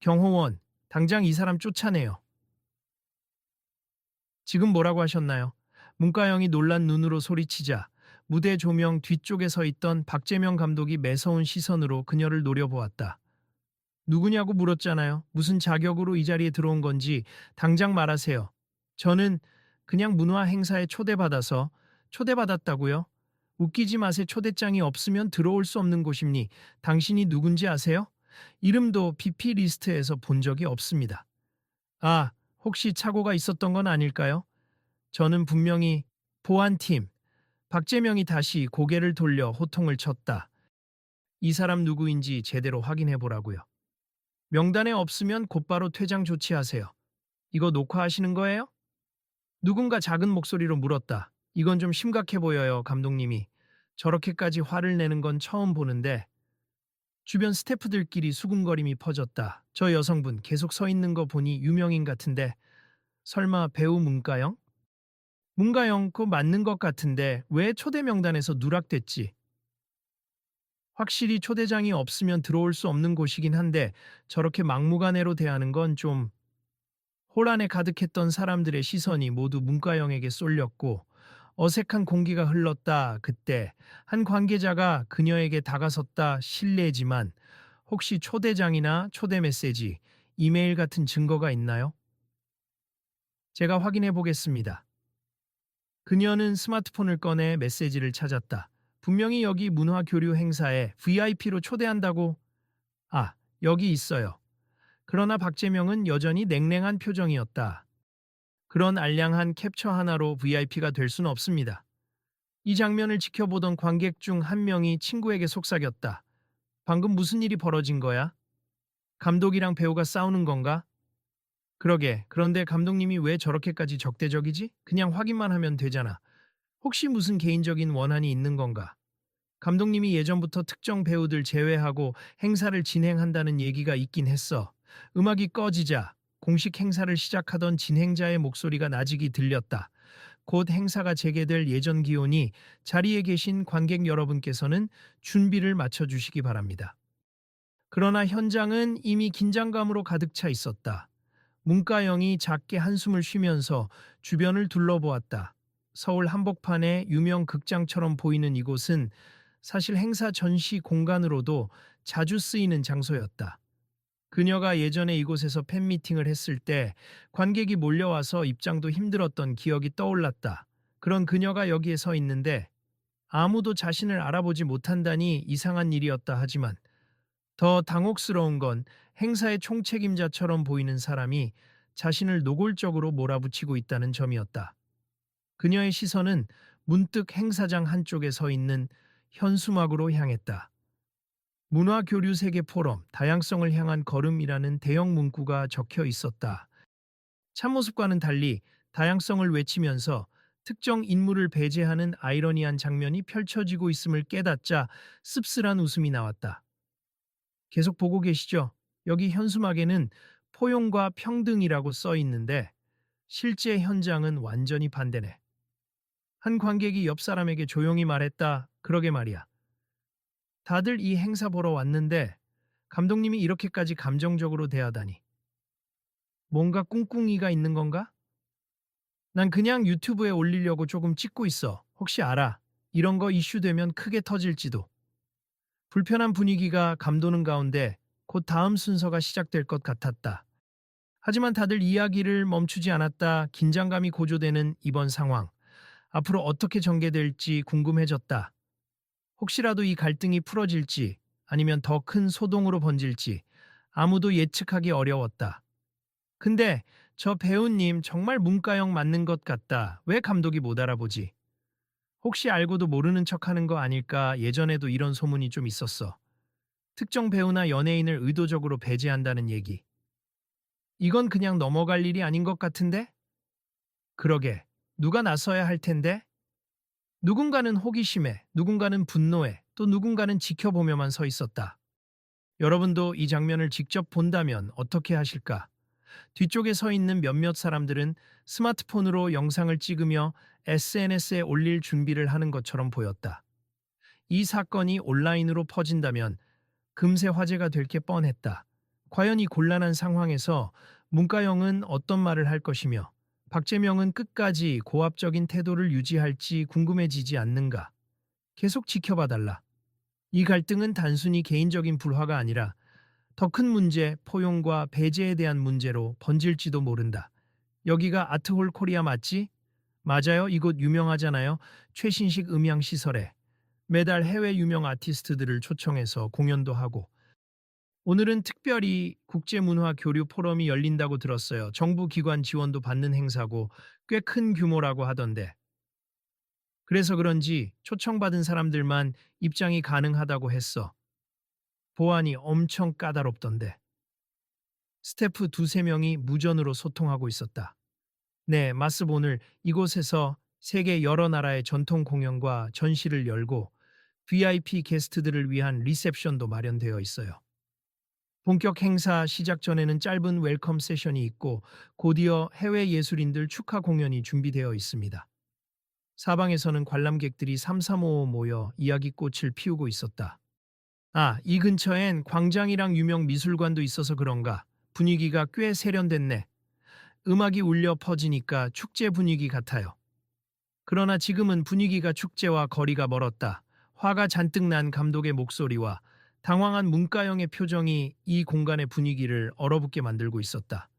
경호원, 당장 이 사람 쫓아내요. 지금 뭐라고 하셨나요? 문가영이 놀란 눈으로 소리치자 무대 조명 뒤쪽에 서 있던 박재명 감독이 매서운 시선으로 그녀를 노려보았다. 누구냐고 물었잖아요. 무슨 자격으로 이 자리에 들어온 건지 당장 말하세요. 저는 그냥 문화 행사에 초대받아서 초대받았다고요? 웃기지 마세. 초대장이 없으면 들어올 수 없는 곳입니. 당신이 누군지 아세요? 이름도 BP 리스트에서 본 적이 없습니다. 아, 혹시 착오가 있었던 건 아닐까요? 저는 분명히 보안팀. 박재명이 다시 고개를 돌려 호통을 쳤다. 이 사람 누구인지 제대로 확인해 보라고요. 명단에 없으면 곧바로 퇴장 조치하세요. 이거 녹화하시는 거예요? 누군가 작은 목소리로 물었다. 이건 좀 심각해 보여요, 감독님이. 저렇게까지 화를 내는 건 처음 보는데. 주변 스태프들끼리 수군거림이 퍼졌다. 저 여성분 계속 서 있는 거 보니 유명인 같은데. 설마 배우 문가영? 문가영, 그거 맞는 것 같은데 왜 초대 명단에서 누락됐지? 확실히 초대장이 없으면 들어올 수 없는 곳이긴 한데 저렇게 막무가내로 대하는 건 좀. 혼란에 가득했던 사람들의 시선이 모두 문가영에게 쏠렸고 어색한 공기가 흘렀다. 그때 한 관계자가 그녀에게 다가섰다. 실례지만 혹시 초대장이나 초대 메시지, 이메일 같은 증거가 있나요? 제가 확인해 보겠습니다. 그녀는 스마트폰을 꺼내 메시지를 찾았다. 분명히 여기 문화교류 행사에 VIP로 초대한다고. 아, 여기 있어요. 그러나 박재명은 여전히 냉랭한 표정이었다. 그런 알량한 캡처 하나로 VIP가 될 수는 없습니다. 이 장면을 지켜보던 관객 중 한 명이 친구에게 속삭였다. 방금 무슨 일이 벌어진 거야? 감독이랑 배우가 싸우는 건가? 그러게, 그런데 감독님이 왜 저렇게까지 적대적이지? 그냥 확인만 하면 되잖아. 혹시 무슨 개인적인 원한이 있는 건가? 감독님이 예전부터 특정 배우들 제외하고 행사를 진행한다는 얘기가 있긴 했어. 음악이 꺼지자 공식 행사를 시작하던 진행자의 목소리가 나직이 들렸다. 곧 행사가 재개될 예정 기오니 자리에 계신 관객 여러분께서는 준비를 마쳐주시기 바랍니다. 그러나 현장은 이미 긴장감으로 가득 차 있었다. 문가영이 작게 한숨을 쉬면서 주변을 둘러보았다. 서울 한복판의 유명 극장처럼 보이는 이곳은 사실 행사 전시 공간으로도 자주 쓰이는 장소였다. 그녀가 예전에 이곳에서 팬미팅을 했을 때 관객이 몰려와서 입장도 힘들었던 기억이 떠올랐다. 그런 그녀가 여기에 서 있는데 아무도 자신을 알아보지 못한다니 이상한 일이었다 하지만 더 당혹스러운 건 행사의 총책임자처럼 보이는 사람이 자신을 노골적으로 몰아붙이고 있다는 점이었다. 그녀의 시선은 문득 행사장 한쪽에 서 있는 현수막으로 향했다. 문화교류 세계 포럼, 다양성을 향한 걸음이라는 대형 문구가 적혀 있었다. 참모습과는 달리 다양성을 외치면서 특정 인물을 배제하는 아이러니한 장면이 펼쳐지고 있음을 깨닫자 씁쓸한 웃음이 나왔다. 계속 보고 계시죠? 여기 현수막에는 포용과 평등이라고 써 있는데 실제 현장은 완전히 반대네. 한 관객이 옆 사람에게 조용히 말했다. 그러게 말이야. 다들 이 행사 보러 왔는데 감독님이 이렇게까지 감정적으로 대하다니. 뭔가 꿍꿍이가 있는 건가? 난 그냥 유튜브에 올리려고 조금 찍고 있어. 혹시 알아? 이런 거 이슈되면 크게 터질지도. 불편한 분위기가 감도는 가운데 곧 다음 순서가 시작될 것 같았다. 하지만 다들 이야기를 멈추지 않았다. 긴장감이 고조되는 이번 상황. 앞으로 어떻게 전개될지 궁금해졌다. 혹시라도 이 갈등이 풀어질지 아니면 더 큰 소동으로 번질지 아무도 예측하기 어려웠다. 근데 저 배우님 정말 문과형 맞는 것 같다. 왜 감독이 못 알아보지? 혹시 알고도 모르는 척하는 거 아닐까? 예전에도 이런 소문이 좀 있었어. 특정 배우나 연예인을 의도적으로 배제한다는 얘기. 이건 그냥 넘어갈 일이 아닌 것 같은데? 그러게. 누가 나서야 할 텐데? 누군가는 호기심에, 누군가는 분노에, 또 누군가는 지켜보며만 서 있었다. 여러분도 이 장면을 직접 본다면 어떻게 하실까? 뒤쪽에 서 있는 몇몇 사람들은 스마트폰으로 영상을 찍으며 SNS에 올릴 준비를 하는 것처럼 보였다. 이 사건이 온라인으로 퍼진다면 금세 화제가 될 게 뻔했다. 과연 이 곤란한 상황에서 문가영은 어떤 말을 할 것이며 박재명은 끝까지 고압적인 태도를 유지할지 궁금해지지 않는가. 계속 지켜봐달라. 이 갈등은 단순히 개인적인 불화가 아니라 더 큰 문제, 포용과 배제에 대한 문제로 번질지도 모른다. 여기가 아트홀 코리아 맞지? 맞아요. 이곳 유명하잖아요. 최신식 음향 시설에 매달 해외 유명 아티스트들을 초청해서 공연도 하고 오늘은 특별히 국제문화 교류 포럼이 열린다고 들었어요. 정부 기관 지원도 받는 행사고 꽤 큰 규모라고 하던데. 그래서 그런지 초청받은 사람들만 입장이 가능하다고 했어. 보안이 엄청 까다롭던데. 스태프 두세 명이 무전으로 소통하고 있었다. 네, 마스 오늘 이곳에서 세계 여러 나라의 전통 공연과 전시를 열고 VIP 게스트들을 위한 리셉션도 마련되어 있어요. 본격 행사 시작 전에는 짧은 웰컴 세션이 있고 곧이어 해외 예술인들 축하 공연이 준비되어 있습니다. 사방에서는 관람객들이 삼삼오오 모여 이야기꽃을 피우고 있었다. 아, 이 근처엔 광장이랑 유명 미술관도 있어서 그런가 분위기가 꽤 세련됐네. 음악이 울려 퍼지니까 축제 분위기 같아요. 그러나 지금은 분위기가 축제와 거리가 멀었다. 화가 잔뜩 난 감독의 목소리와 당황한 문가영의 표정이 이 공간의 분위기를 얼어붙게 만들고 있었다.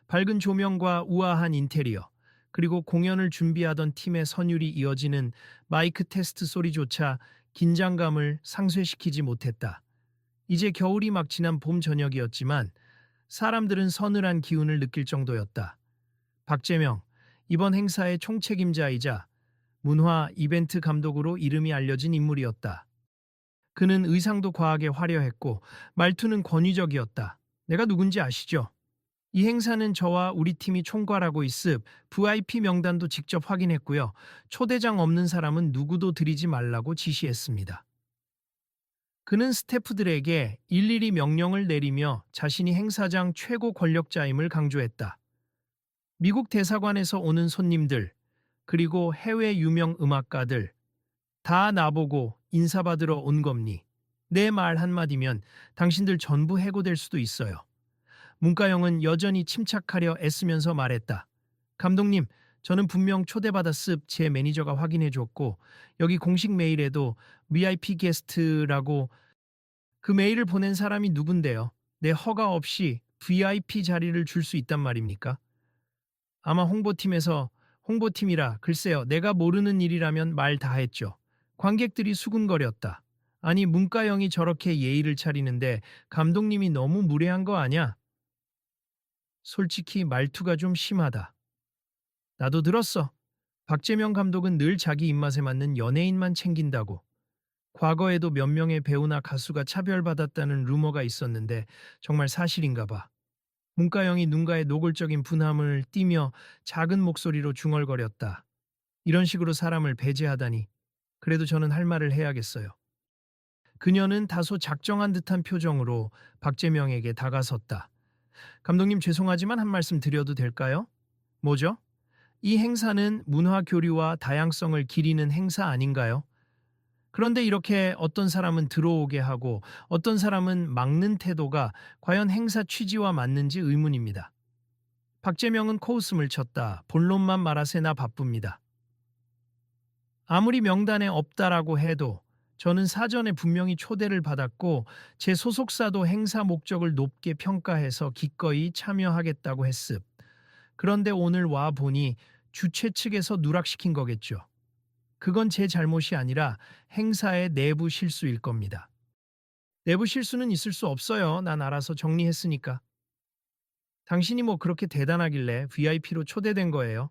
밝은 조명과 우아한 인테리어, 그리고 공연을 준비하던 팀의 선율이 이어지는 마이크 테스트 소리조차 긴장감을 상쇄시키지 못했다. 이제 겨울이 막 지난 봄 저녁이었지만 사람들은 서늘한 기운을 느낄 정도였다. 박재명, 이번 행사의 총책임자이자 문화 이벤트 감독으로 이름이 알려진 인물이었다. 그는 의상도 과하게 화려했고 말투는 권위적이었다. 내가 누군지 아시죠? 이 행사는 저와 우리 팀이 총괄하고 있습 VIP 명단도 직접 확인했고요. 초대장 없는 사람은 누구도 들이지 말라고 지시했습니다. 그는 스태프들에게 일일이 명령을 내리며 자신이 행사장 최고 권력자임을 강조했다. 미국 대사관에서 오는 손님들, 그리고 해외 유명 음악가들, 다 나보고 인사받으러 온 겁니. 내 말 한마디면 당신들 전부 해고될 수도 있어요. 문가영은 여전히 침착하려 애쓰면서 말했다. 감독님, 저는 분명 초대받았습 제 매니저가 확인해 줬고 여기 공식 메일에도 VIP 게스트라고 그 메일을 보낸 사람이 누군데요? 내 허가 없이 VIP 자리를 줄 수 있단 말입니까? 아마 홍보팀이라 글쎄요. 내가 모르는 일이라면 말 다 했죠. 관객들이 수군거렸다. 아니 문가영이 저렇게 예의를 차리는데 감독님이 너무 무례한 거 아냐? 솔직히 말투가 좀 심하다. 나도 들었어. 박재명 감독은 늘 자기 입맛에 맞는 연예인만 챙긴다고. 과거에도 몇 명의 배우나 가수가 차별받았다는 루머가 있었는데 정말 사실인가 봐. 문가영이 눈가에 노골적인 분함을 띠며 작은 목소리로 중얼거렸다. 이런 식으로 사람을 배제하다니. 그래도 저는 할 말을 해야겠어요. 그녀는 다소 작정한 듯한 표정으로 박재명에게 다가섰다. 감독님 죄송하지만 한 말씀 드려도 될까요? 뭐죠? 이 행사는 문화 교류와 다양성을 기리는 행사 아닌가요? 그런데 이렇게 어떤 사람은 들어오게 하고 어떤 사람은 막는 태도가 과연 행사 취지와 맞는지 의문입니다. 박재명은 코웃음을 쳤다. 본론만 말하세 나 바쁩니다. 아무리 명단에 없다라고 해도 저는 사전에 분명히 초대를 받았고 제 소속사도 행사 목적을 높게 평가해서 기꺼이 참여하겠다고 했습. 그런데 오늘 와 보니 주최 측에서 누락시킨 거겠죠. 그건 제 잘못이 아니라 행사의 내부 실수일 겁니다. 내부 실수는 있을 수 없어요. 난 알아서 정리했으니까. 당신이 뭐 그렇게 대단하길래 VIP로 초대된 거예요?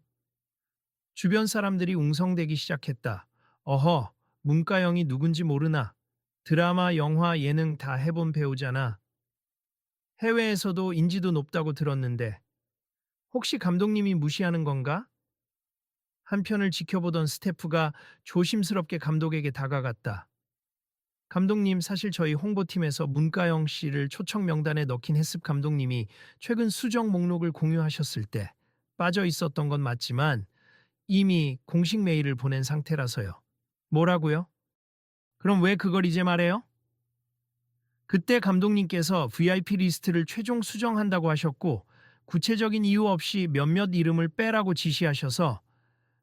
주변 사람들이 웅성대기 시작했다. 어허, 문가영이 누군지 모르나? 드라마, 영화, 예능 다 해본 배우잖아. 해외에서도 인지도 높다고 들었는데 혹시 감독님이 무시하는 건가? 한편을 지켜보던 스태프가 조심스럽게 감독에게 다가갔다. 감독님, 사실 저희 홍보팀에서 문가영 씨를 초청 명단에 넣긴 했습. 감독님이 최근 수정 목록을 공유하셨을 때 빠져 있었던 건 맞지만 이미 공식 메일을 보낸 상태라서요. 뭐라고요? 그럼 왜 그걸 이제 말해요? 그때 감독님께서 VIP 리스트를 최종 수정한다고 하셨고 구체적인 이유 없이 몇몇 이름을 빼라고 지시하셔서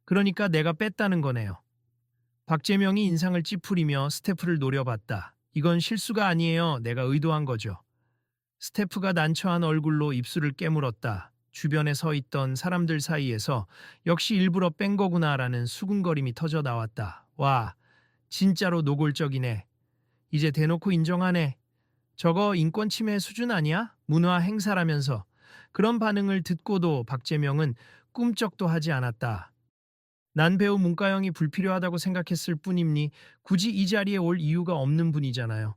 그러니까 내가 뺐다는 거네요. 박재명이 인상을 찌푸리며 스태프를 노려봤다. 이건 실수가 아니에요. 내가 의도한 거죠. 스태프가 난처한 얼굴로 입술을 깨물었다. 주변에 서 있던 사람들 사이에서 역시 일부러 뺀 거구나라는 수군거림이 터져 나왔다. 와, 진짜로 노골적이네. 이제 대놓고 인정하네. 저거 인권 침해 수준 아니야? 문화 행사라면서. 그런 반응을 듣고도 박재명은 꿈쩍도 하지 않았다. 난 배우 문가영이 불필요하다고 생각했을 뿐이니 굳이 이 자리에 올 이유가 없는 분이잖아요.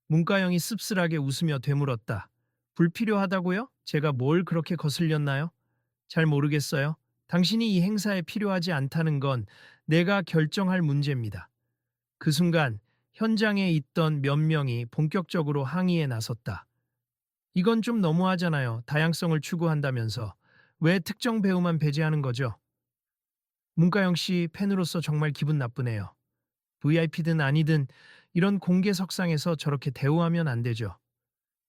문가영이 씁쓸하게 웃으며 되물었다. 불필요하다고요? 제가 뭘 그렇게 거슬렸나요? 잘 모르겠어요. 당신이 이 행사에 필요하지 않다는 건 내가 결정할 문제입니다. 그 순간 현장에 있던 몇 명이 본격적으로 항의에 나섰다. 이건 좀 너무하잖아요. 다양성을 추구한다면서. 왜 특정 배우만 배제하는 거죠? 문가영 씨 팬으로서 정말 기분 나쁘네요. VIP든 아니든 이런 공개석상에서 저렇게 대우하면 안 되죠.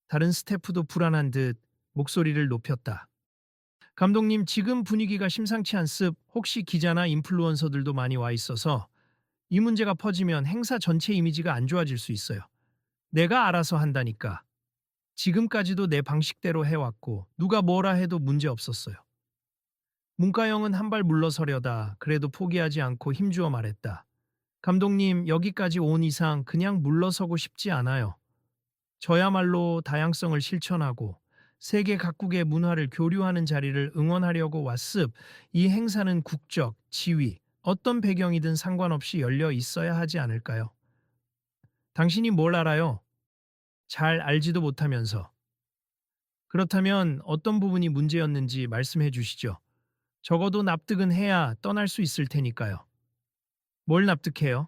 다른 스태프도 불안한 듯 목소리를 높였다. 감독님, 지금 분위기가 심상치 않습. 혹시 기자나 인플루언서들도 많이 와 있어서 이 문제가 퍼지면 행사 전체 이미지가 안 좋아질 수 있어요. 내가 알아서 한다니까. 지금까지도 내 방식대로 해왔고 누가 뭐라 해도 문제 없었어요. 문가영은 한 발 물러서려다 그래도 포기하지 않고 힘주어 말했다. 감독님, 여기까지 온 이상 그냥 물러서고 싶지 않아요. 저야말로 다양성을 실천하고 세계 각국의 문화를 교류하는 자리를 응원하려고 왔습. 이 행사는 국적, 지위, 어떤 배경이든 상관없이 열려 있어야 하지 않을까요? 당신이 뭘 알아요? 잘 알지도 못하면서. 그렇다면 어떤 부분이 문제였는지 말씀해 주시죠. 적어도 납득은 해야 떠날 수 있을 테니까요. 뭘 납득해요?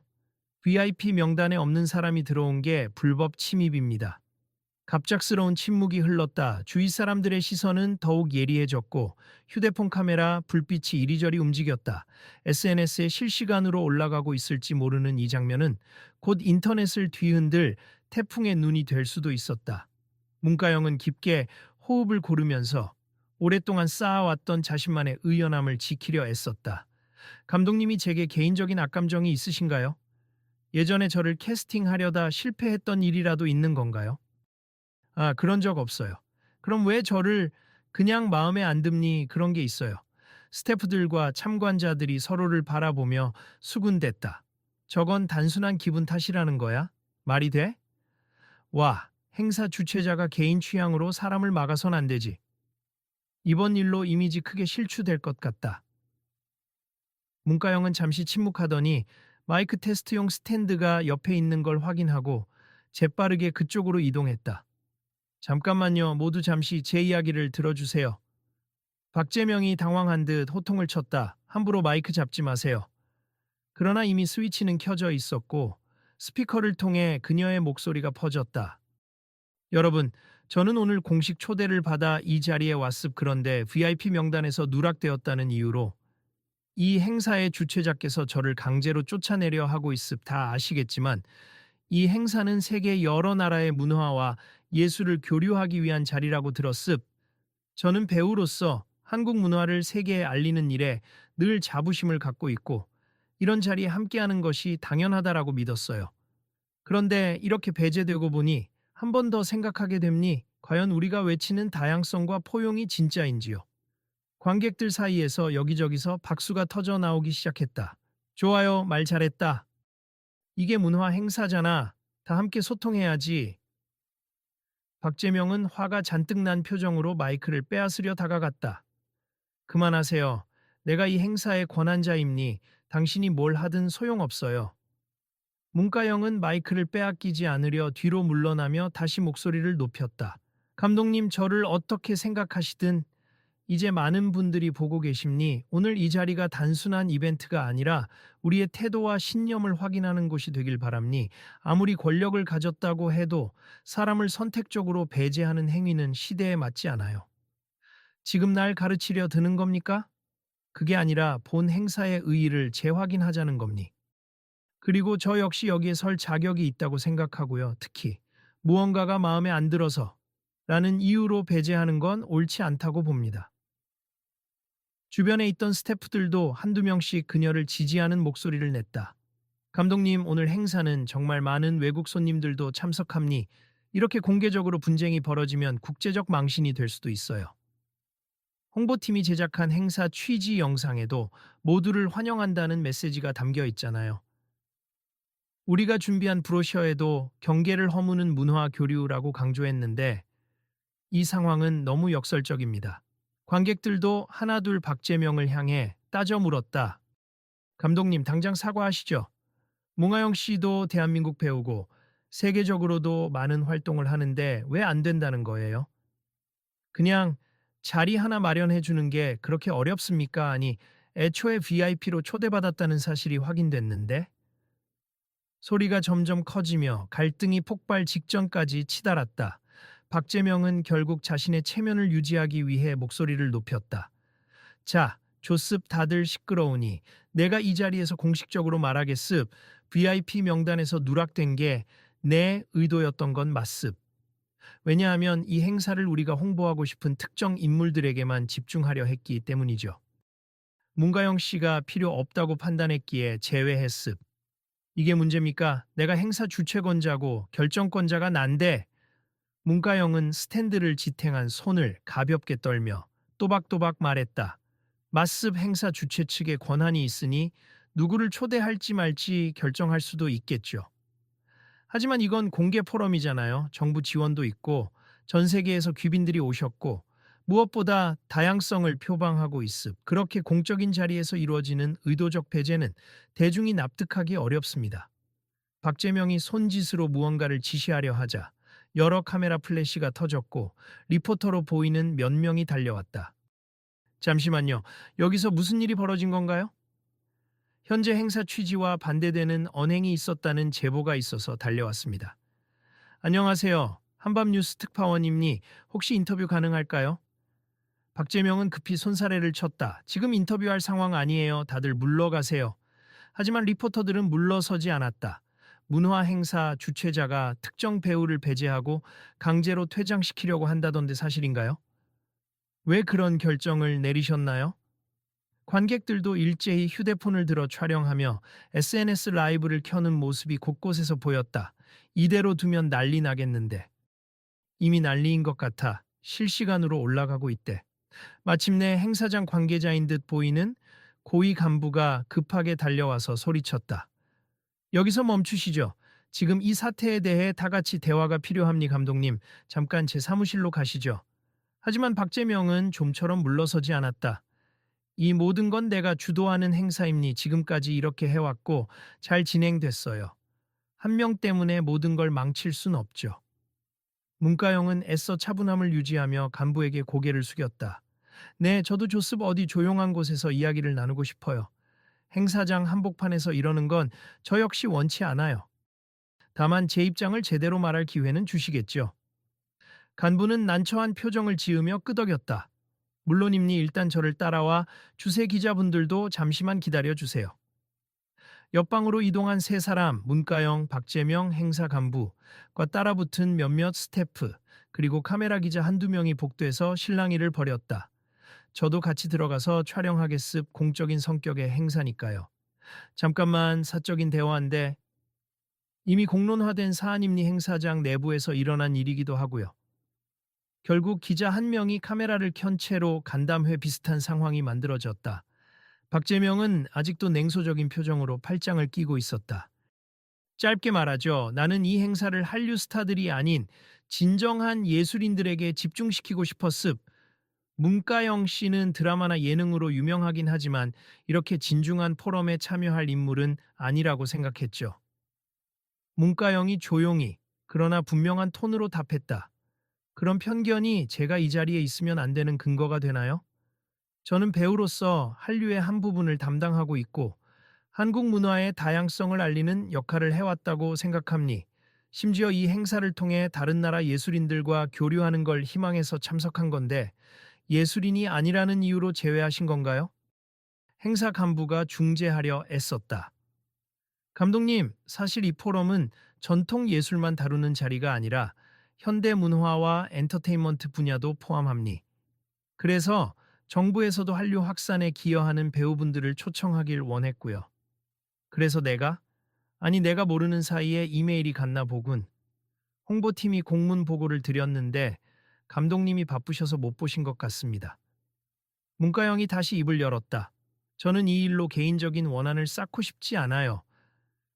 VIP 명단에 없는 사람이 들어온 게 불법 침입입니다. 갑작스러운 침묵이 흘렀다. 주위 사람들의 시선은 더욱 예리해졌고 휴대폰 카메라 불빛이 이리저리 움직였다. SNS에 실시간으로 올라가고 있을지 모르는 이 장면은 곧 인터넷을 뒤흔들 태풍의 눈이 될 수도 있었다. 문가영은 깊게 호흡을 고르면서 오랫동안 쌓아왔던 자신만의 의연함을 지키려 애썼다. 감독님이 제게 개인적인 악감정이 있으신가요? 예전에 저를 캐스팅하려다 실패했던 일이라도 있는 건가요? 아, 그런 적 없어요. 그럼 왜 저를 그냥 마음에 안 듭니? 그런 게 있어요. 스태프들과 참관자들이 서로를 바라보며 수군댔다. 저건 단순한 기분 탓이라는 거야? 말이 돼? 와, 행사 주최자가 개인 취향으로 사람을 막아선 안 되지. 이번 일로 이미지 크게 실추될 것 같다. 문가영은 잠시 침묵하더니 마이크 테스트용 스탠드가 옆에 있는 걸 확인하고 재빠르게 그쪽으로 이동했다. 잠깐만요. 모두 잠시 제 이야기를 들어주세요. 박재명이 당황한 듯 호통을 쳤다. 함부로 마이크 잡지 마세요. 그러나 이미 스위치는 켜져 있었고 스피커를 통해 그녀의 목소리가 퍼졌다. 여러분, 저는 오늘 공식 초대를 받아 이 자리에 왔습. 그런데 VIP 명단에서 누락되었다는 이유로 이 행사의 주최자께서 저를 강제로 쫓아내려 하고 있습. 다 아시겠지만 이 행사는 세계 여러 나라의 문화와 예술을 교류하기 위한 자리라고 들었습. 저는 배우로서 한국 문화를 세계에 알리는 일에 늘 자부심을 갖고 있고 이런 자리에 함께하는 것이 당연하다라고 믿었어요. 그런데 이렇게 배제되고 보니 한 번 더 생각하게 됩니? 과연 우리가 외치는 다양성과 포용이 진짜인지요? 관객들 사이에서 여기저기서 박수가 터져 나오기 시작했다. 좋아요, 말 잘했다. 이게 문화 행사잖아. 다 함께 소통해야지. 박재명은 화가 잔뜩 난 표정으로 마이크를 빼앗으려 다가갔다. 그만하세요. 내가 이 행사의 권한자입니. 당신이 뭘 하든 소용없어요. 문가영은 마이크를 빼앗기지 않으려 뒤로 물러나며 다시 목소리를 높였다. 감독님, 저를 어떻게 생각하시든 이제 많은 분들이 보고 계십니. 오늘 이 자리가 단순한 이벤트가 아니라 우리의 태도와 신념을 확인하는 곳이 되길 바랍니. 아무리 권력을 가졌다고 해도 사람을 선택적으로 배제하는 행위는 시대에 맞지 않아요. 지금 날 가르치려 드는 겁니까? 그게 아니라 본 행사의 의의를 재확인하자는 겁니. 그리고 저 역시 여기에 설 자격이 있다고 생각하고요. 특히 무언가가 마음에 안 들어서 라는 이유로 배제하는 건 옳지 않다고 봅니다. 주변에 있던 스태프들도 한두 명씩 그녀를 지지하는 목소리를 냈다. 감독님, 오늘 행사는 정말 많은 외국 손님들도 참석합니. 이렇게 공개적으로 분쟁이 벌어지면 국제적 망신이 될 수도 있어요. 홍보팀이 제작한 행사 취지 영상에도 모두를 환영한다는 메시지가 담겨 있잖아요. 우리가 준비한 브로셔에도 경계를 허무는 문화 교류라고 강조했는데 이 상황은 너무 역설적입니다. 관객들도 하나둘 박재명을 향해 따져 물었다. 감독님, 당장 사과하시죠. 문하영 씨도 대한민국 배우고 세계적으로도 많은 활동을 하는데 왜 안 된다는 거예요? 그냥 자리 하나 마련해 주는 게 그렇게 어렵습니까? 아니, 애초에 VIP로 초대받았다는 사실이 확인됐는데? 소리가 점점 커지며 갈등이 폭발 직전까지 치달았다. 박재명은 결국 자신의 체면을 유지하기 위해 목소리를 높였다. 자, 조습 다들 시끄러우니 내가 이 자리에서 공식적으로 말하겠습. VIP 명단에서 누락된 게 내 의도였던 건 맞습. 왜냐하면 이 행사를 우리가 홍보하고 싶은 특정 인물들에게만 집중하려 했기 때문이죠. 문가영 씨가 필요 없다고 판단했기에 제외했습. 이게 문제입니까? 내가 행사 주최권자고 결정권자가 난데 문가영은 스탠드를 지탱한 손을 가볍게 떨며 또박또박 말했다. 맞습. 행사 주최 측에 권한이 있으니 누구를 초대할지 말지 결정할 수도 있겠죠. 하지만 이건 공개 포럼이잖아요. 정부 지원도 있고 전 세계에서 귀빈들이 오셨고 무엇보다 다양성을 표방하고 있습. 그렇게 공적인 자리에서 이루어지는 의도적 배제는 대중이 납득하기 어렵습니다. 박재명이 손짓으로 무언가를 지시하려 하자 여러 카메라 플래시가 터졌고 리포터로 보이는 몇 명이 달려왔다. 잠시만요. 여기서 무슨 일이 벌어진 건가요? 현재 행사 취지와 반대되는 언행이 있었다는 제보가 있어서 달려왔습니다. 안녕하세요. 한밤뉴스 특파원입니. 혹시 인터뷰 가능할까요? 박재명은 급히 손사래를 쳤다. 지금 인터뷰할 상황 아니에요. 다들 물러가세요. 하지만 리포터들은 물러서지 않았다. 문화 행사 주최자가 특정 배우를 배제하고 강제로 퇴장시키려고 한다던데 사실인가요? 왜 그런 결정을 내리셨나요? 관객들도 일제히 휴대폰을 들어 촬영하며 SNS 라이브를 켜는 모습이 곳곳에서 보였다. 이대로 두면 난리 나겠는데. 이미 난리인 것 같아 실시간으로 올라가고 있대. 마침내 행사장 관계자인 듯 보이는 고위 간부가 급하게 달려와서 소리쳤다. 여기서 멈추시죠. 지금 이 사태에 대해 다 같이 대화가 필요합니다, 감독님. 잠깐 제 사무실로 가시죠. 하지만 박재명은 좀처럼 물러서지 않았다. 이 모든 건 내가 주도하는 행사입니. 지금까지 이렇게 해왔고 잘 진행됐어요. 한 명 때문에 모든 걸 망칠 순 없죠. 문가영은 애써 차분함을 유지하며 간부에게 고개를 숙였다. 네, 저도 조습 어디 조용한 곳에서 이야기를 나누고 싶어요. 행사장 한복판에서 이러는 건 저 역시 원치 않아요. 다만 제 입장을 제대로 말할 기회는 주시겠죠. 간부는 난처한 표정을 지으며 끄덕였다. 물론입니. 일단 저를 따라와 주세 기자분들도 잠시만 기다려 주세요. 옆방으로 이동한 세 사람, 문가영, 박재명 행사 간부과 따라붙은 몇몇 스태프, 그리고 카메라 기자 한두 명이 복도에서 실랑이를 벌였다. 저도 같이 들어가서 촬영하겠습. 공적인 성격의 행사니까요. 잠깐만, 사적인 대화인데 이미 공론화된 사안임니. 행사장 내부에서 일어난 일이기도 하고요. 결국 기자 한 명이 카메라를 켠 채로 간담회 비슷한 상황이 만들어졌다. 박재명은 아직도 냉소적인 표정으로 팔짱을 끼고 있었다. 짧게 말하죠. 나는 이 행사를 한류 스타들이 아닌 진정한 예술인들에게 집중시키고 싶었습. 문가영 씨는 드라마나 예능으로 유명하긴 하지만 이렇게 진중한 포럼에 참여할 인물은 아니라고 생각했죠. 문가영이 조용히 그러나 분명한 톤으로 답했다. 그런 편견이 제가 이 자리에 있으면 안 되는 근거가 되나요? 저는 배우로서 한류의 한 부분을 담당하고 있고 한국 문화의 다양성을 알리는 역할을 해왔다고 생각합니. 심지어 이 행사를 통해 다른 나라 예술인들과 교류하는 걸 희망해서 참석한 건데 예술인이 아니라는 이유로 제외하신 건가요? 행사 간부가 중재하려 애썼다. 감독님, 사실 이 포럼은 전통 예술만 다루는 자리가 아니라 현대 문화와 엔터테인먼트 분야도 포함합니. 그래서 정부에서도 한류 확산에 기여하는 배우분들을 초청하길 원했고요. 그래서 내가 모르는 사이에 이메일이 갔나 보군. 홍보팀이 공문 보고를 드렸는데 감독님이 바쁘셔서 못 보신 것 같습니다. 문과영이 다시 입을 열었다. 저는 이 일로 개인적인 원한을 쌓고 싶지 않아요.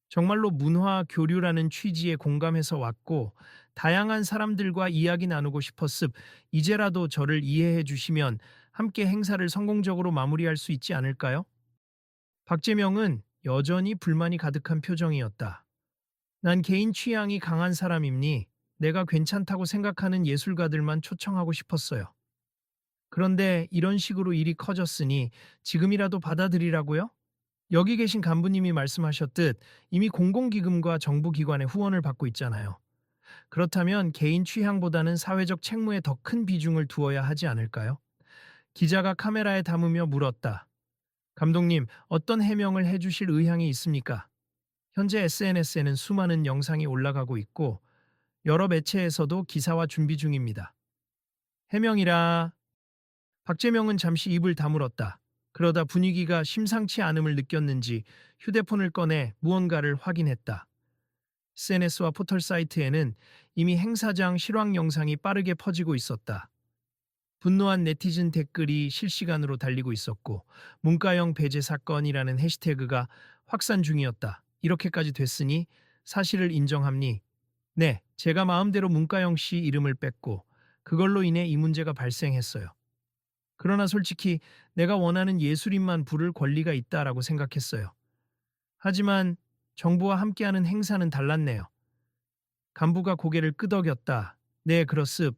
정말로 문화 교류라는 취지에 공감해서 왔고 다양한 사람들과 이야기 나누고 싶었습. 이제라도 저를 이해해 주시면 함께 행사를 성공적으로 마무리할 수 있지 않을까요? 박재명은 여전히 불만이 가득한 표정이었다. 난 개인 취향이 강한 사람임니 내가 괜찮다고 생각하는 예술가들만 초청하고 싶었어요. 그런데 이런 식으로 일이 커졌으니 지금이라도 받아들이라고요? 여기 계신 간부님이 말씀하셨듯 이미 공공기금과 정부기관의 후원을 받고 있잖아요. 그렇다면 개인 취향보다는 사회적 책무에 더 큰 비중을 두어야 하지 않을까요? 기자가 카메라에 담으며 물었다. 감독님, 어떤 해명을 해주실 의향이 있습니까? 현재 SNS에는 수많은 영상이 올라가고 있고 여러 매체에서도 기사화 준비 중입니다. 해명이라. 박재명은 잠시 입을 다물었다. 그러다 분위기가 심상치 않음을 느꼈는지 휴대폰을 꺼내 무언가를 확인했다. SNS와 포털 사이트에는 이미 행사장 실황 영상이 빠르게 퍼지고 있었다. 분노한 네티즌 댓글이 실시간으로 달리고 있었고 문과영 배제 사건이라는 해시태그가 확산 중이었다. 이렇게까지 됐으니 사실을 인정합니? 네, 제가 마음대로 문과영 씨 이름을 뺐고 그걸로 인해 이 문제가 발생했어요. 그러나 솔직히 내가 원하는 예술인만 부를 권리가 있다라고 생각했어요. 하지만 정부와 함께하는 행사는 달랐네요. 간부가 고개를 끄덕였다. 네, 그렇습.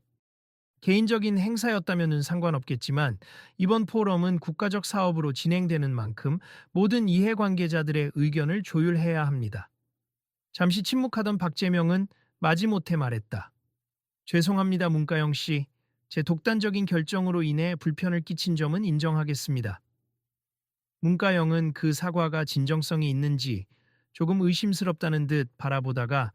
개인적인 행사였다면은 상관없겠지만 이번 포럼은 국가적 사업으로 진행되는 만큼 모든 이해관계자들의 의견을 조율해야 합니다. 잠시 침묵하던 박재명은 마지못해 말했다. 죄송합니다, 문가영 씨. 제 독단적인 결정으로 인해 불편을 끼친 점은 인정하겠습니다. 문가영은 그 사과가 진정성이 있는지 조금 의심스럽다는 듯 바라보다가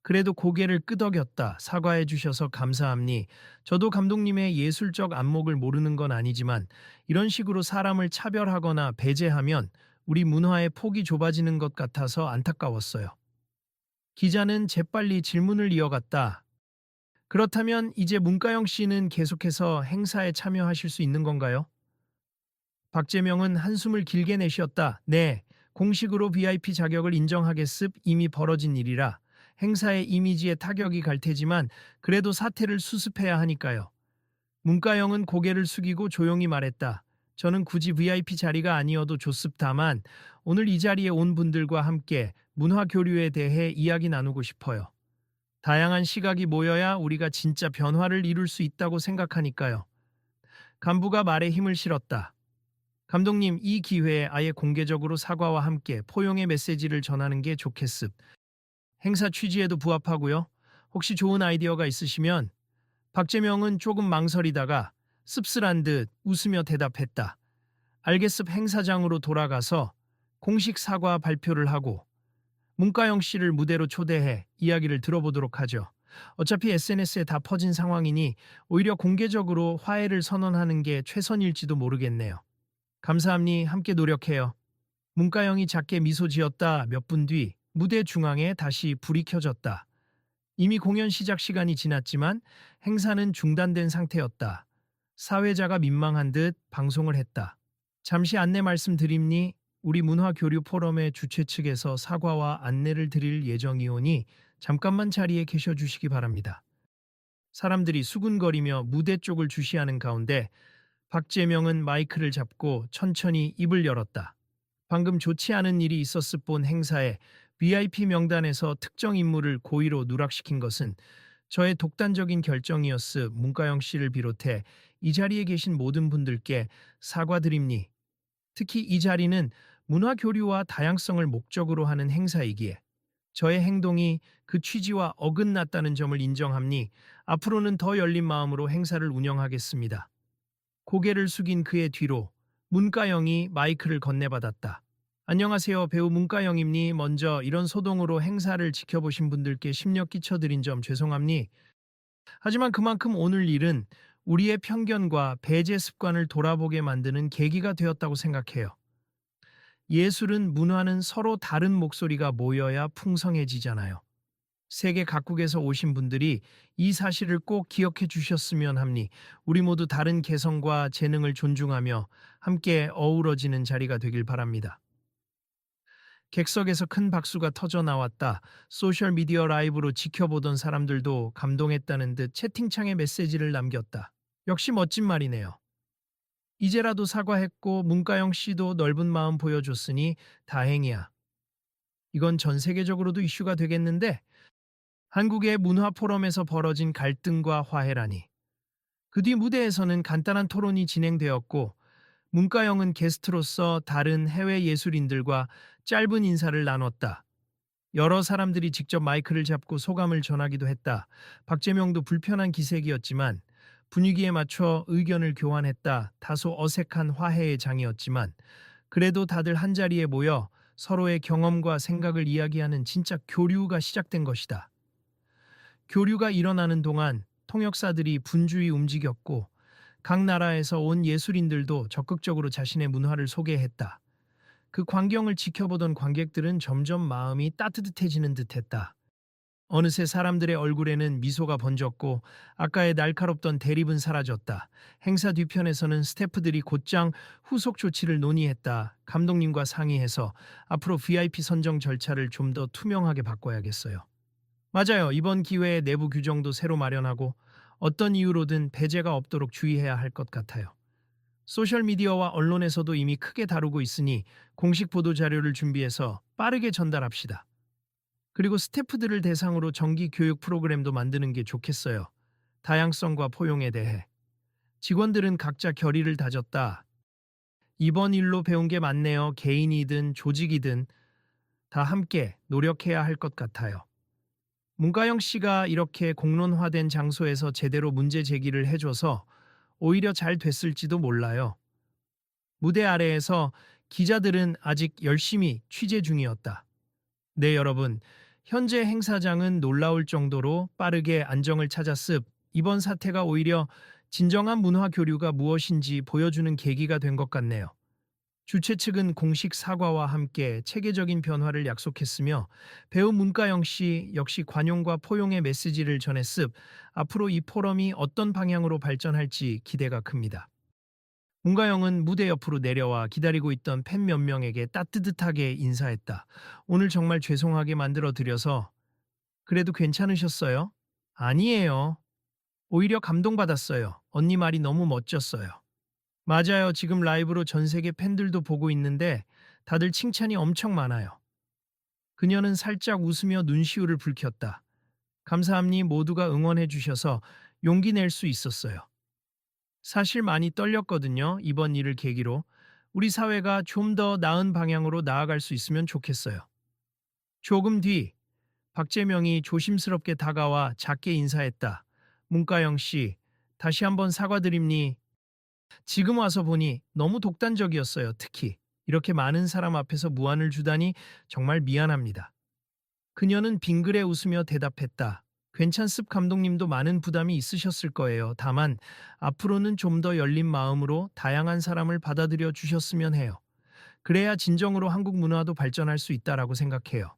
그래도 고개를 끄덕였다. 사과해 주셔서 감사합니. 저도 감독님의 예술적 안목을 모르는 건 아니지만 이런 식으로 사람을 차별하거나 배제하면 우리 문화의 폭이 좁아지는 것 같아서 안타까웠어요. 기자는 재빨리 질문을 이어갔다. 그렇다면 이제 문가영 씨는 계속해서 행사에 참여하실 수 있는 건가요? 박재명은 한숨을 길게 내쉬었다. 네, 공식으로 VIP 자격을 인정하겠습. 이미 벌어진 일이라 행사의 이미지에 타격이 갈 테지만 그래도 사태를 수습해야 하니까요. 문가영은 고개를 숙이고 조용히 말했다. 저는 굳이 VIP 자리가 아니어도 좋습다만 오늘 이 자리에 온 분들과 함께 문화 교류에 대해 이야기 나누고 싶어요. 다양한 시각이 모여야 우리가 진짜 변화를 이룰 수 있다고 생각하니까요. 간부가 말에 힘을 실었다. 감독님, 이 기회에 아예 공개적으로 사과와 함께 포용의 메시지를 전하는 게 좋겠습. 행사 취지에도 부합하고요. 혹시 좋은 아이디어가 있으시면. 박재명은 조금 망설이다가 씁쓸한 듯 웃으며 대답했다. 알겠습. 행사장으로 돌아가서 공식 사과 발표를 하고 문가영 씨를 무대로 초대해 이야기를 들어보도록 하죠. 어차피 SNS에 다 퍼진 상황이니 오히려 공개적으로 화해를 선언하는 게 최선일지도 모르겠네요. 감사합니. 함께 노력해요. 문가영이 작게 미소 지었다. 몇 분 뒤 무대 중앙에 다시 불이 켜졌다. 이미 공연 시작 시간이 지났지만 행사는 중단된 상태였다. 사회자가 민망한 듯 방송을 했다. 잠시 안내 말씀드립니? 우리 문화교류 포럼의 주최 측에서 사과와 안내를 드릴 예정이오니 잠깐만 자리에 계셔 주시기 바랍니다. 사람들이 수군거리며 무대 쪽을 주시하는 가운데 박재명은 마이크를 잡고 천천히 입을 열었다. 방금 좋지 않은 일이 있었을 본 행사에 VIP 명단에서 특정 인물을 고의로 누락시킨 것은 저의 독단적인 결정이었으. 문가영 씨를 비롯해 이 자리에 계신 모든 분들께 사과드립니. 특히 이 자리는 문화교류와 다양성을 목적으로 하는 행사이기에 저의 행동이 그 취지와 어긋났다는 점을 인정함니 앞으로는 더 열린 마음으로 행사를 운영하겠습니다. 고개를 숙인 그의 뒤로 문가영이 마이크를 건네받았다. 안녕하세요. 배우 문가영입니. 먼저 이런 소동으로 행사를 지켜보신 분들께 심려 끼쳐드린 점 죄송합니. 하지만 그만큼 오늘 일은 우리의 편견과 배제 습관을 돌아보게 만드는 계기가 되었다고 생각해요. 예술은 문화는 서로 다른 목소리가 모여야 풍성해지잖아요. 세계 각국에서 오신 분들이 이 사실을 꼭 기억해 주셨으면 합니. 우리 모두 다른 개성과 재능을 존중하며 함께 어우러지는 자리가 되길 바랍니다. 객석에서 큰 박수가 터져 나왔다. 소셜미디어 라이브로 지켜보던 사람들도 감동했다는 듯 채팅창에 메시지를 남겼다. 역시 멋진 말이네요. 이제라도 사과했고 문가영 씨도 넓은 마음 보여줬으니 다행이야. 이건 전 세계적으로도 이슈가 되겠는데 한국의 문화 포럼에서 벌어진 갈등과 화해라니. 그 뒤 무대에서는 간단한 토론이 진행되었고 문가영은 게스트로서 다른 해외 예술인들과 짧은 인사를 나눴다. 여러 사람들이 직접 마이크를 잡고 소감을 전하기도 했다. 박재명도 불편한 기색이었지만 분위기에 맞춰 의견을 교환했다. 다소 어색한 화해의 장이었지만 그래도 다들 한자리에 모여 서로의 경험과 생각을 이야기하는 진짜 교류가 시작된 것이다. 교류가 일어나는 동안 통역사들이 분주히 움직였고 각 나라에서 온 예술인들도 적극적으로 자신의 문화를 소개했다. 그 광경을 지켜보던 관객들은 점점 마음이 따뜻해지는 듯했다. 어느새 사람들의 얼굴에는 미소가 번졌고 아까의 날카롭던 대립은 사라졌다. 행사 뒤편에서는 스태프들이 곧장 후속 조치를 논의했다. 감독님과 상의해서 앞으로 VIP 선정 절차를 좀 더 투명하게 바꿔야겠어요. 맞아요. 이번 기회에 내부 규정도 새로 마련하고 어떤 이유로든 배제가 없도록 주의해야 할 것 같아요. 소셜미디어와 언론에서도 이미 크게 다루고 있으니 공식 보도 자료를 준비해서 빠르게 전달합시다. 그리고 스태프들을 대상으로 정기 교육 프로그램도 만드는 게 좋겠어요. 다양성과 포용에 대해. 직원들은 각자 결의를 다졌다. 이번 일로 배운 게 많네요. 개인이든 조직이든 다 함께 노력해야 할 것 같아요. 문가영 씨가 이렇게 공론화된 장소에서 제대로 문제 제기를 해줘서 오히려 잘 됐을지도 몰라요. 무대 아래에서 기자들은 아직 열심히 취재 중이었다. 네, 여러분. 현재 행사장은 놀라울 정도로 빠르게 안정을 찾았습. 이번 사태가 오히려 진정한 문화 교류가 무엇인지 보여주는 계기가 된 것 같네요. 주최 측은 공식 사과와 함께 체계적인 변화를 약속했으며 배우 문가영 씨 역시 관용과 포용의 메시지를 전했습. 앞으로 이 포럼이 어떤 방향으로 발전할지 기대가 큽니다. 문가영은 무대 옆으로 내려와 기다리고 있던 팬 몇 명에게 따뜻하게 인사했다. 오늘 정말 죄송하게 만들어 드려서 그래도 괜찮으셨어요? 아니에요. 오히려 감동받았어요. 언니 말이 너무 멋졌어요. 맞아요. 지금 라이브로 전 세계 팬들도 보고 있는데 다들 칭찬이 엄청 많아요. 그녀는 살짝 웃으며 눈시울을 붉혔다. 감사합니 모두가 응원해 주셔서 용기 낼 수 있었어요. 사실 많이 떨렸거든요. 이번 일을 계기로 우리 사회가 좀 더 나은 방향으로 나아갈 수 있으면 좋겠어요. 조금 뒤 박재명이 조심스럽게 다가와 작게 인사했다. 문가영 씨, 다시 한번 사과드립니. 지금 와서 보니 너무 독단적이었어요. 특히 이렇게 많은 사람 앞에서 무안을 주다니 정말 미안합니다. 그녀는 빙그레 웃으며 대답했다. 괜찮습 감독님도 많은 부담이 있으셨을 거예요. 다만 앞으로는 좀 더 열린 마음으로 다양한 사람을 받아들여 주셨으면 해요. 그래야 진정으로 한국 문화도 발전할 수 있다라고 생각해요.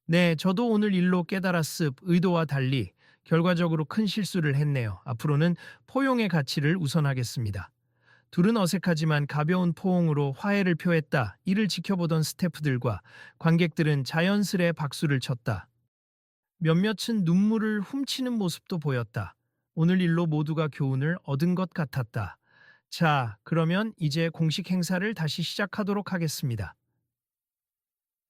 네, 저도 오늘 일로 깨달았습. 의도와 달리 결과적으로 큰 실수를 했네요. 앞으로는 포용의 가치를 우선하겠습니다. 둘은 어색하지만 가벼운 포옹으로 화해를 표했다. 이를 지켜보던 스태프들과 관객들은 자연스레 박수를 쳤다. 몇몇은 눈물을 훔치는 모습도 보였다. 오늘 일로 모두가 교훈을 얻은 것 같았다. 자, 그러면 이제 공식 행사를 다시 시작하도록 하겠습니다.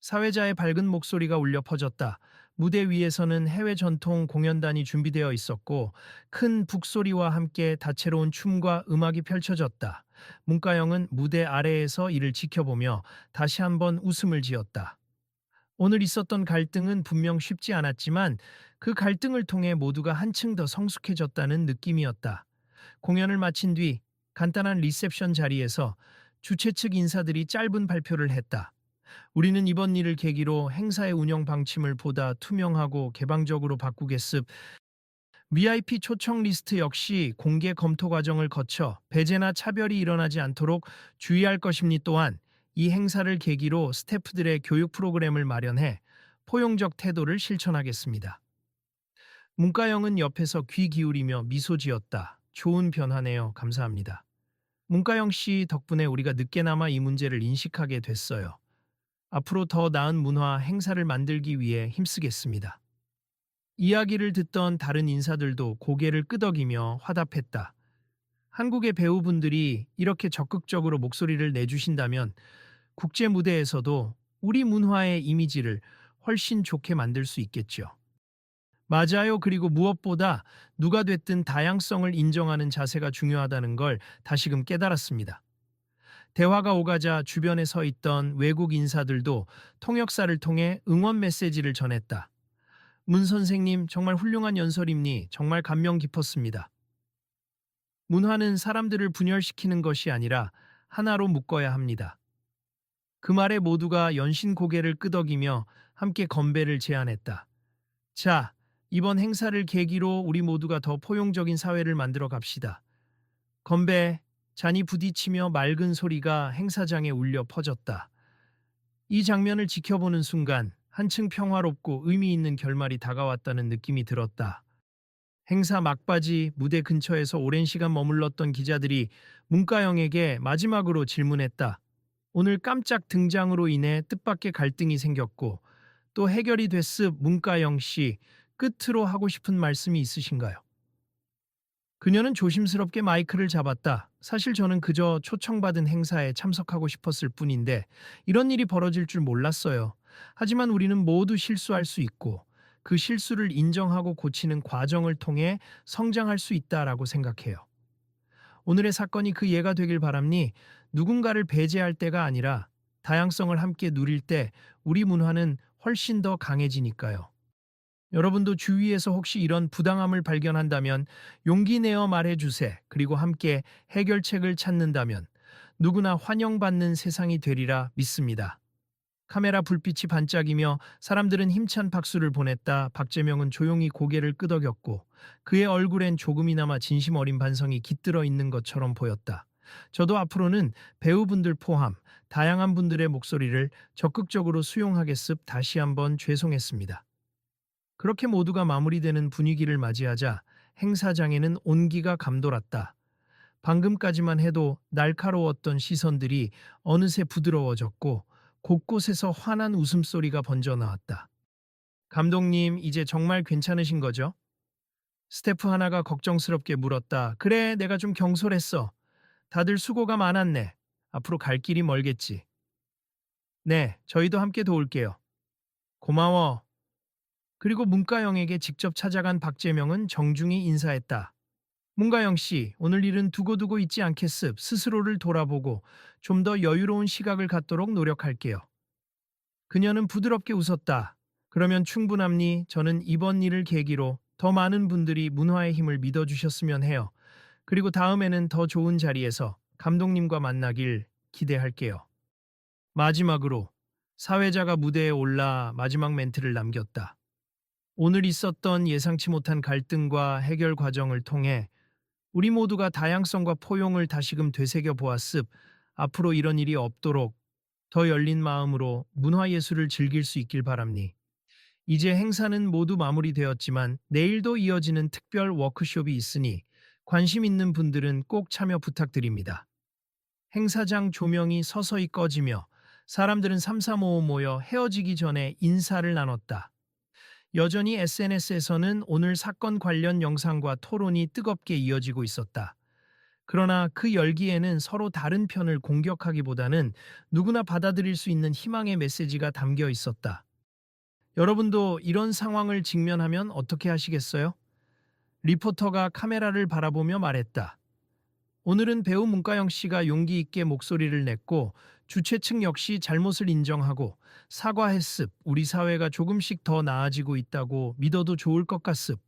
사회자의 밝은 목소리가 울려 퍼졌다. 무대 위에서는 해외 전통 공연단이 준비되어 있었고 큰 북소리와 함께 다채로운 춤과 음악이 펼쳐졌다. 문가영은 무대 아래에서 이를 지켜보며 다시 한번 웃음을 지었다. 오늘 있었던 갈등은 분명 쉽지 않았지만 그 갈등을 통해 모두가 한층 더 성숙해졌다는 느낌이었다. 공연을 마친 뒤 간단한 리셉션 자리에서 주최 측 인사들이 짧은 발표를 했다. 우리는 이번 일을 계기로 행사의 운영 방침을 보다 투명하고 개방적으로 바꾸겠습. VIP 초청 리스트 역시 공개 검토 과정을 거쳐 배제나 차별이 일어나지 않도록 주의할 것입니. 또한 이 행사를 계기로 스태프들의 교육 프로그램을 마련해 포용적 태도를 실천하겠습니다. 문가영은 옆에서 귀 기울이며 미소 지었다. 좋은 변화네요. 감사합니다. 문가영 씨 덕분에 우리가 늦게나마 이 문제를 인식하게 됐어요. 앞으로 더 나은 문화 행사를 만들기 위해 힘쓰겠습니다. 이야기를 듣던 다른 인사들도 고개를 끄덕이며 화답했다. 한국의 배우분들이 이렇게 적극적으로 목소리를 내주신다면 국제 무대에서도 우리 문화의 이미지를 훨씬 좋게 만들 수 있겠죠. 맞아요. 그리고 무엇보다 누가 됐든 다양성을 인정하는 자세가 중요하다는 걸 다시금 깨달았습니다. 대화가 오가자 주변에 서 있던 외국 인사들도 통역사를 통해 응원 메시지를 전했다. 문 선생님, 정말 훌륭한 연설입니. 정말 감명 깊었습니다. 문화는 사람들을 분열시키는 것이 아니라 하나로 묶어야 합니다. 그 말에 모두가 연신 고개를 끄덕이며 함께 건배를 제안했다. 자, 이번 행사를 계기로 우리 모두가 더 포용적인 사회를 만들어 갑시다. 건배, 잔이 부딪히며 맑은 소리가 행사장에 울려 퍼졌다. 이 장면을 지켜보는 순간 한층 평화롭고 의미 있는 결말이 다가왔다는 느낌이 들었다. 행사 막바지 무대 근처에서 오랜 시간 머물렀던 기자들이 문가영에게 마지막으로 질문했다. 오늘 깜짝 등장으로 인해 뜻밖의 갈등이 생겼고 또 해결이 됐습. 문가영 씨, 끝으로 하고 싶은 말씀이 있으신가요? 그녀는 조심스럽게 마이크를 잡았다. 사실 저는 그저 초청받은 행사에 참석하고 싶었을 뿐인데 이런 일이 벌어질 줄 몰랐어요. 하지만 우리는 모두 실수할 수 있고 그 실수를 인정하고 고치는 과정을 통해 성장할 수 있다라고 생각해요. 오늘의 사건이 그 예가 되길 바랍니. 누군가를 배제할 때가 아니라 다양성을 함께 누릴 때 우리 문화는 훨씬 더 강해지니까요. 여러분도 주위에서 혹시 이런 부당함을 발견한다면 용기 내어 말해주세. 그리고 함께 해결책을 찾는다면 누구나 환영받는 세상이 되리라 믿습니다. 카메라 불빛이 반짝이며 사람들은 힘찬 박수를 보냈다. 박재명은 조용히 고개를 끄덕였고 그의 얼굴엔 조금이나마 진심 어린 반성이 깃들어 있는 것처럼 보였다. 저도 앞으로는 배우분들 포함 다양한 분들의 목소리를 적극적으로 수용하겠습. 다시 한번 죄송했습니다. 그렇게 모두가 마무리되는 분위기를 맞이하자 행사장에는 온기가 감돌았다. 방금까지만 해도 날카로웠던 시선들이 어느새 부드러워졌고 곳곳에서 환한 웃음소리가 번져 나왔다. 감독님, 이제 정말 괜찮으신 거죠? 스태프 하나가 걱정스럽게 물었다. 그래, 내가 좀 경솔했어. 다들 수고가 많았네. 앞으로 갈 길이 멀겠지. 네, 저희도 함께 도울게요. 고마워. 그리고 문가영에게 직접 찾아간 박재명은 정중히 인사했다. 문가영 씨, 오늘 일은 두고두고 있지 않겠습. 스스로를 돌아보고 좀 더 여유로운 시각을 갖도록 노력할게요. 그녀는 부드럽게 웃었다. 그러면 충분합니. 저는 이번 일을 계기로 더 많은 분들이 문화의 힘을 믿어주셨으면 해요. 그리고 다음에는 더 좋은 자리에서 감독님과 만나길 기대할게요. 마지막으로 사회자가 무대에 올라 마지막 멘트를 남겼다. 오늘 있었던 예상치 못한 갈등과 해결 과정을 통해 우리 모두가 다양성과 포용을 다시금 되새겨 보았습. 앞으로 이런 일이 없도록 더 열린 마음으로 문화예술을 즐길 수 있길 바랍니. 이제 행사는 모두 마무리되었지만 내일도 이어지는 특별 워크숍이 있으니 관심 있는 분들은 꼭 참여 부탁드립니다. 행사장 조명이 서서히 꺼지며 사람들은 삼삼오오 모여 헤어지기 전에 인사를 나눴다. 여전히 SNS에서는 오늘 사건 관련 영상과 토론이 뜨겁게 이어지고 있었다. 그러나 그 열기에는 서로 다른 편을 공격하기보다는 누구나 받아들일 수 있는 희망의 메시지가 담겨 있었다. 여러분도 이런 상황을 직면하면 어떻게 하시겠어요? 리포터가 카메라를 바라보며 말했다. 오늘은 배우 문가영 씨가 용기 있게 목소리를 냈고 주최 측 역시 잘못을 인정하고 사과했습. 우리 사회가 조금씩 더 나아지고 있다고 믿어도 좋을 것 같습.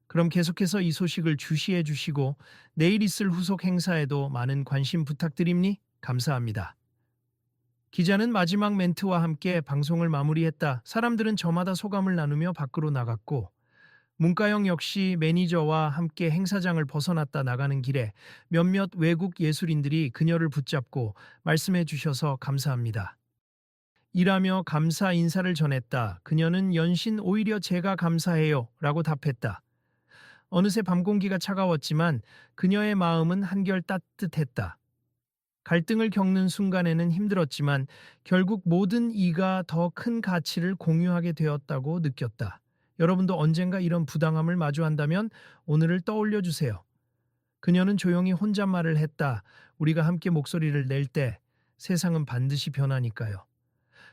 그럼 계속해서 이 소식을 주시해 주시고 내일 있을 후속 행사에도 많은 관심 부탁드립니? 감사합니다. 기자는 마지막 멘트와 함께 방송을 마무리했다. 사람들은 저마다 소감을 나누며 밖으로 나갔고, 문가영 역시 매니저와 함께 행사장을 벗어났다 나가는 길에 몇몇 외국 예술인들이 그녀를 붙잡고 말씀해 주셔서 감사합니다. 일하며 감사 인사를 전했다. 그녀는 연신 오히려 제가 감사해요 라고 답했다. 어느새 밤 공기가 차가웠지만 그녀의 마음은 한결 따뜻했다. 갈등을 겪는 순간에는 힘들었지만 결국 모든 이가 더 큰 가치를 공유하게 되었다고 느꼈다. 여러분도 언젠가 이런 부당함을 마주한다면 오늘을 떠올려 주세요. 그녀는 조용히 혼잣말을 했다. 우리가 함께 목소리를 낼 때 세상은 반드시 변하니까요.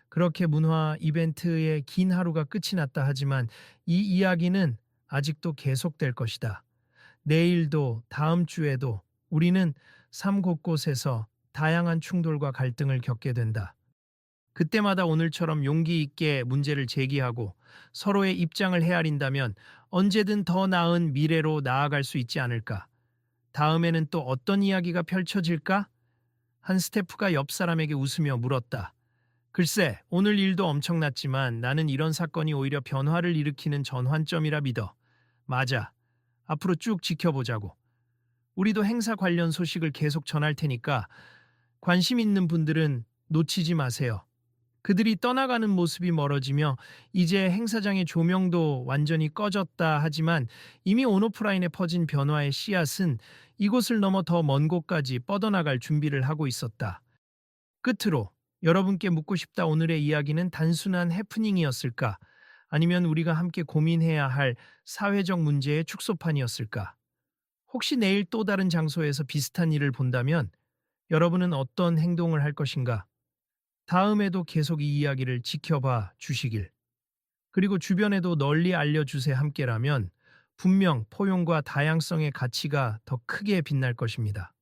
그렇게 문화 이벤트의 긴 하루가 끝이 났다 하지만 이 이야기는 아직도 계속될 것이다. 내일도 다음 주에도 우리는 삶 곳곳에서 다양한 충돌과 갈등을 겪게 된다. 그때마다 오늘처럼 용기 있게 문제를 제기하고 서로의 입장을 헤아린다면 언제든 더 나은 미래로 나아갈 수 있지 않을까. 다음에는 또 어떤 이야기가 펼쳐질까? 한 스태프가 옆 사람에게 웃으며 물었다. 글쎄, 오늘 일도 엄청났지만 나는 이런 사건이 오히려 변화를 일으키는 전환점이라 믿어. 맞아. 앞으로 쭉 지켜보자고. 우리도 행사 관련 소식을 계속 전할 테니까 관심 있는 분들은 놓치지 마세요. 그들이 떠나가는 모습이 멀어지며 이제 행사장의 조명도 완전히 꺼졌다 하지만 이미 온오프라인에 퍼진 변화의 씨앗은 이곳을 넘어 더 먼 곳까지 뻗어나갈 준비를 하고 있었다. 끝으로 여러분께 묻고 싶다. 오늘의 이야기는 단순한 해프닝이었을까? 아니면 우리가 함께 고민해야 할 사회적 문제의 축소판이었을까? 혹시 내일 또 다른 장소에서 비슷한 일을 본다면 여러분은 어떤 행동을 할 것인가? 다음에도 계속 이 이야기를 지켜봐 주시길. 그리고 주변에도 널리 알려주세요. 함께라면 분명 포용과 다양성의 가치가 더 크게 빛날 것입니다.